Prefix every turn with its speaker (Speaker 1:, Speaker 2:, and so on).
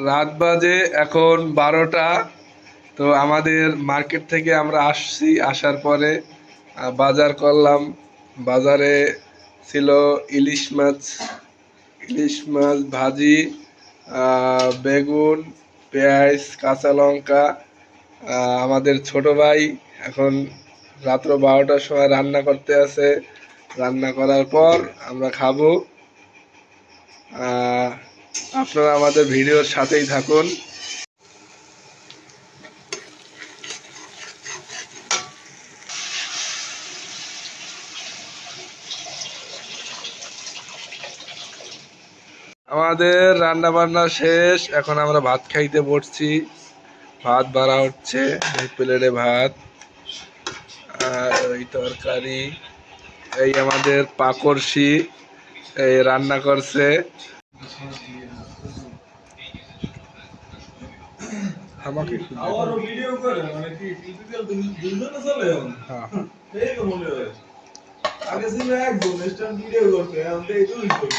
Speaker 1: রাত বাজে এখন 12টা। তো আমাদের মার্কেট থেকে আমরা আসছি, আসার পরে বাজার করলাম। বাজারে ছিল ইলিশ মাছ ভাজি, বেগুন, পেঁয়াজ, কাঁচা লঙ্কা। আমাদের ছোট ভাই এখন রাত্র 12টার সময় রান্না করতে আছে। রান্না করার পর আমরা খাবো। আপনারা আমাদের ভিডিওর সাথেই থাকুন। আমাদের রান্না বান্না শেষ, এখন আমরা ভাত খাইতে বসছি। ভাত বাড়া হচ্ছে, এই প্লেটে ভাত আর ওই তরকারি। এই আমাদের পাকড়শি এই রান্না করছে। আমাকে
Speaker 2: আবারও ভিডিও করে মানে কি টিপিক্যাল দুজনে চলে এখন।
Speaker 1: হ্যাঁ
Speaker 2: এই তো মনে হয় আগে ছিল একজন স্ট্যান্ড ভিডিও করতে এখন তো এই দুই করি